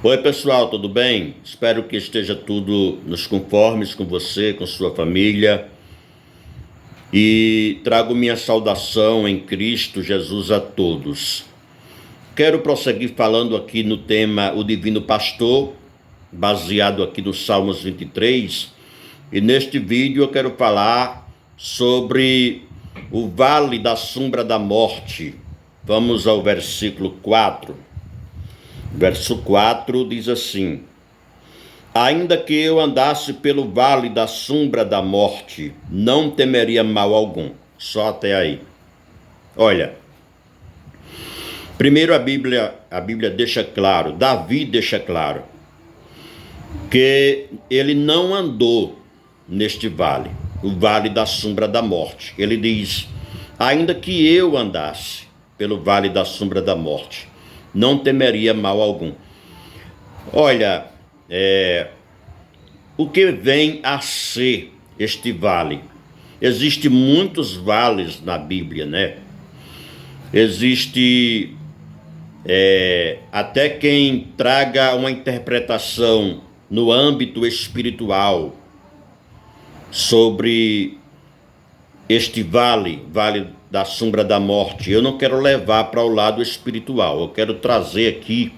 Oi pessoal, tudo bem? Espero que esteja tudo nos conformes com você, com sua família. E trago minha saudação em Cristo Jesus a todos. Quero prosseguir falando aqui no tema O Divino Pastor, baseado aqui no Salmos 23. E neste vídeo eu quero falar sobre o Vale da Sombra da Morte. Vamos ao versículo 4. Verso 4 diz assim: Ainda que eu andasse pelo vale da sombra da morte, não temeria mal algum. Só até aí. Olha, primeiro a Bíblia deixa claro, Davi deixa claro, que ele não andou neste vale, o vale da sombra da morte. Ele diz: ainda que eu andasse pelo vale da sombra da morte, não temeria mal algum. Olha, o que vem a ser este vale? Existem muitos vales na Bíblia, né? Existe até quem traga uma interpretação no âmbito espiritual sobre este vale da sombra da morte. Eu não quero levar para o lado espiritual, eu quero trazer aqui,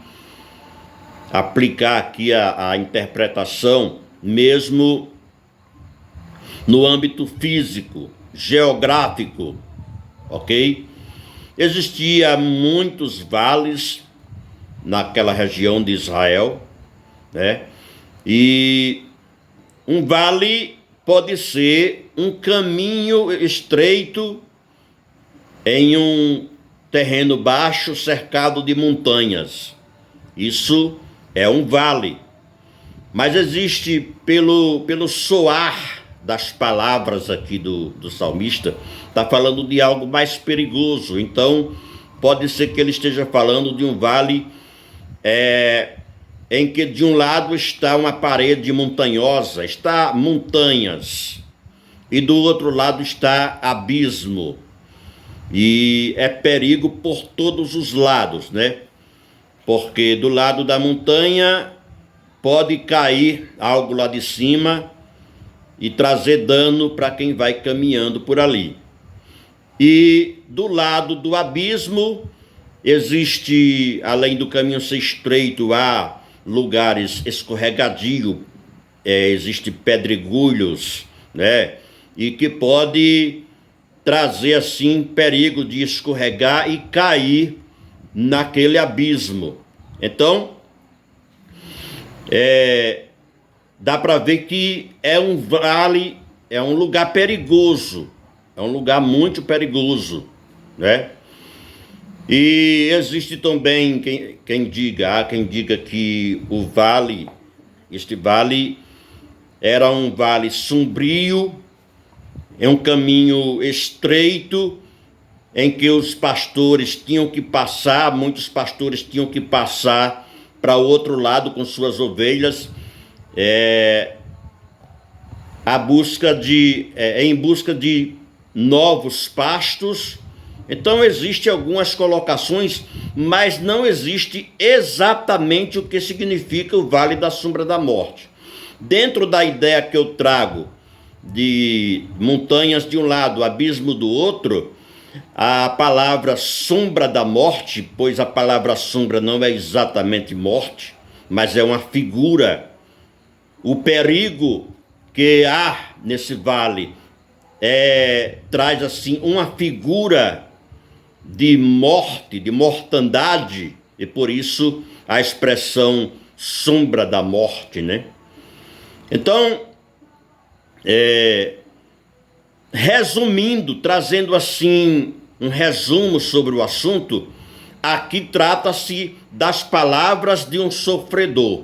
aplicar aqui a interpretação mesmo no âmbito físico, geográfico, ok? Existia muitos vales naquela região de Israel, né? E um vale pode ser um caminho estreito em um terreno baixo cercado de montanhas. Isso é um vale. Mas existe, pelo soar das palavras aqui do salmista, está falando de algo mais perigoso. Então, pode ser que ele esteja falando de um vale em que de um lado está uma parede montanhosa, está montanhas, e do outro lado está abismo. E é perigo por todos os lados, né? Porque do lado da montanha pode cair algo lá de cima e trazer dano para quem vai caminhando por ali. E do lado do abismo existe, além do caminho ser estreito, há lugares escorregadios, existe pedregulhos, né? E que pode trazer assim perigo de escorregar e cair naquele abismo. Então, dá para ver que é um vale, é um lugar perigoso, é um lugar muito perigoso, né? E existe também quem diga que este vale era um vale sombrio, é um caminho estreito em que os pastores tinham que passar, muitos pastores tinham que passar para o outro lado com suas ovelhas, em busca de novos pastos. Então existem algumas colocações, mas não existe exatamente o que significa o Vale da Sombra da Morte. Dentro da ideia que eu trago de montanhas de um lado, abismo do outro, a palavra sombra da morte, pois a palavra sombra não é exatamente morte, mas é uma figura. O perigo que há nesse vale traz assim uma figura de morte, de mortandade, e por isso a expressão sombra da morte, né? Então, resumindo, trazendo assim um resumo sobre o assunto, aqui trata-se das palavras de um sofredor.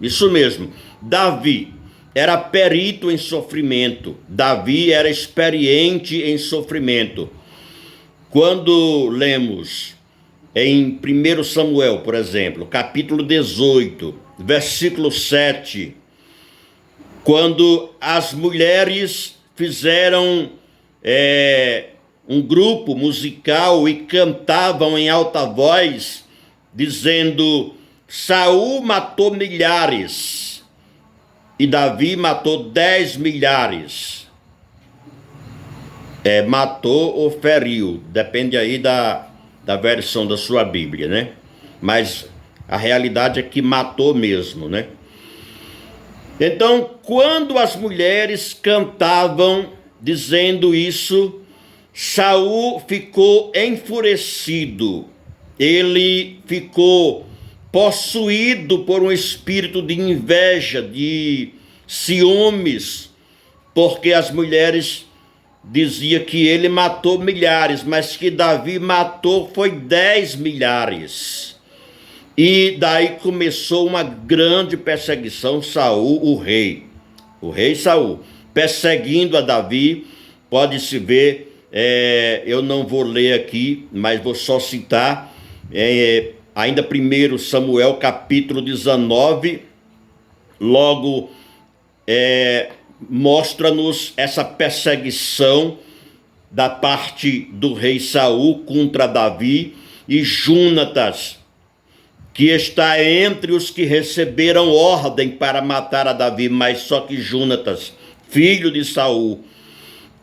Isso mesmo, Davi era perito em sofrimento, Davi era experiente em sofrimento. Quando lemos em 1 Samuel, por exemplo, capítulo 18, versículo 7, quando as mulheres fizeram um grupo musical e cantavam em alta voz, dizendo: Saul matou milhares e Davi matou 10 milhares. Matou ou feriu, depende aí da versão da sua Bíblia, né? Mas a realidade é que matou mesmo, né? Então, quando as mulheres cantavam dizendo isso, Saul ficou enfurecido. Ele ficou possuído por um espírito de inveja, de ciúmes, porque as mulheres diziam que ele matou milhares, mas que Davi matou foi 10 milhares. E daí começou uma grande perseguição. Saul, o rei Saul, perseguindo a Davi. Pode-se ver, eu não vou ler aqui, mas vou só citar, ainda 1 Samuel capítulo 19, logo mostra-nos essa perseguição da parte do rei Saul contra Davi, e Jonatas, que está entre os que receberam ordem para matar a Davi, mas só que Jonatas, filho de Saul,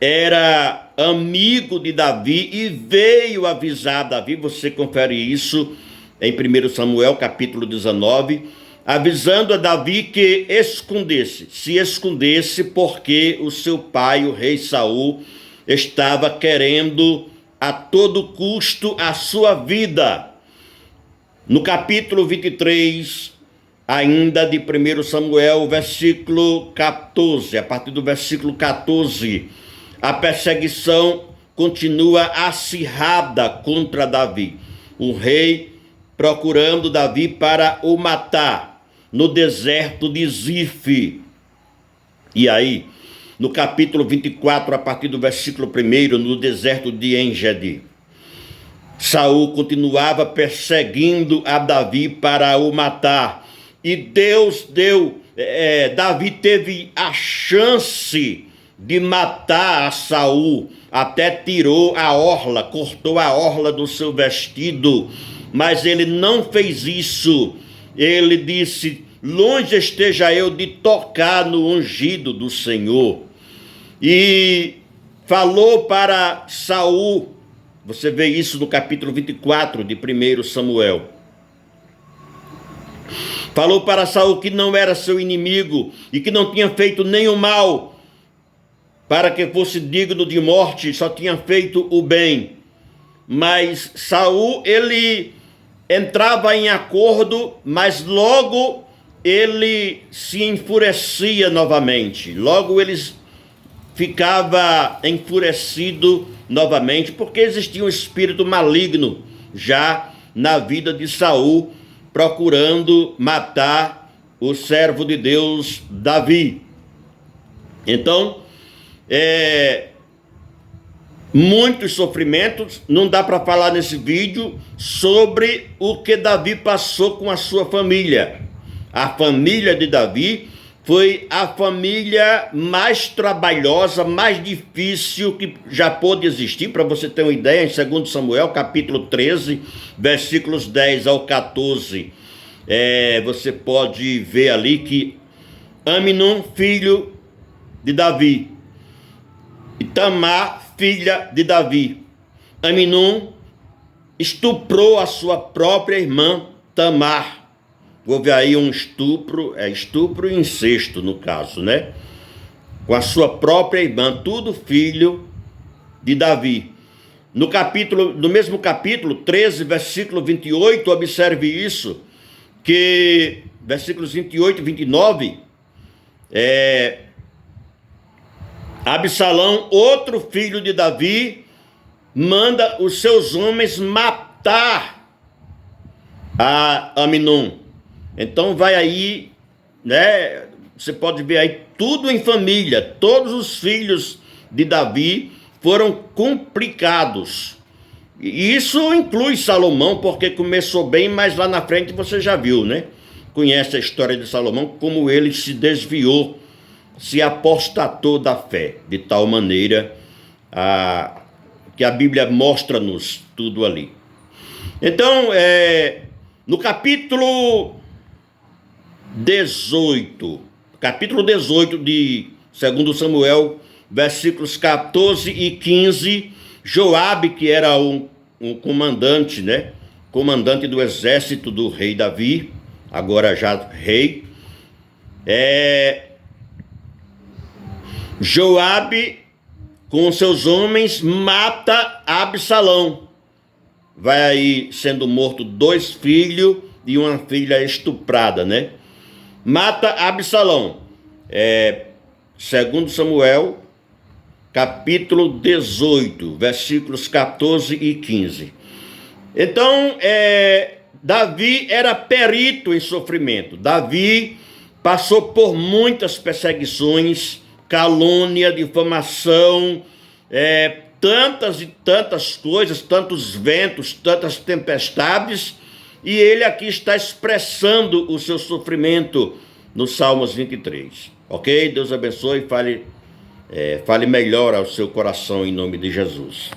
era amigo de Davi e veio avisar Davi. Você confere isso em 1 Samuel capítulo 19, avisando a Davi que se escondesse, porque o seu pai, o rei Saul, estava querendo a todo custo a sua vida. No capítulo 23, ainda de 1 Samuel, versículo 14, a partir do versículo 14, a perseguição continua acirrada contra Davi. O rei procurando Davi para o matar no deserto de Zif. E aí, no capítulo 24, a partir do versículo 1, no deserto de Engedi, Saul continuava perseguindo a Davi para o matar. E Davi teve a chance de matar a Saul, até tirou a orla, cortou a orla do seu vestido, mas ele não fez isso. Ele disse: longe esteja eu de tocar no ungido do Senhor. E falou para Saul, você vê isso no capítulo 24 de 1 Samuel. Falou para Saul que não era seu inimigo e que não tinha feito nenhum mal para que fosse digno de morte, só tinha feito o bem. Mas Saul, ele entrava em acordo, mas logo ele se enfurecia novamente. Logo ele ficava enfurecido novamente, porque existia um espírito maligno já na vida de Saul, procurando matar o servo de Deus Davi. Então, muitos sofrimentos, não dá para falar nesse vídeo sobre o que Davi passou com a sua família. A família de Davi foi a família mais trabalhosa, mais difícil que já pôde existir. Para você ter uma ideia, em 2 Samuel, capítulo 13, versículos 10 ao 14, você pode ver ali que Aminon, filho de Davi, e Tamar, filha de Davi. Aminon estuprou a sua própria irmã Tamar. Houve aí um estupro, estupro e incesto no caso, né? Com a sua própria irmã, tudo filho de Davi. No mesmo capítulo 13, versículo 28, observe isso, que versículos 28 e 29, Absalão, outro filho de Davi, manda os seus homens matar a Aminon. Então vai aí, né? Você pode ver aí tudo em família. Todos os filhos de Davi foram complicados. E isso inclui Salomão, porque começou bem, mas lá na frente você já viu, né? Conhece a história de Salomão, como ele se desviou, se apostatou da fé, de tal maneira que a Bíblia mostra-nos tudo ali. Então, No capítulo 18 de 2 Samuel, versículos 14 e 15, Joabe, que era um comandante, né? Comandante do exército do rei Davi, agora já rei. Joabe, com seus homens, mata Absalão. Vai aí sendo morto 2 filhos e uma filha estuprada, né? Mata Absalão. 2 Samuel, capítulo 18, versículos 14 e 15. Então, Davi era perito em sofrimento. Davi passou por muitas perseguições, calúnia, difamação, tantas e tantas coisas, tantos ventos, tantas tempestades, e ele aqui está expressando o seu sofrimento no Salmos 23. Ok? Deus abençoe e fale melhor ao seu coração em nome de Jesus.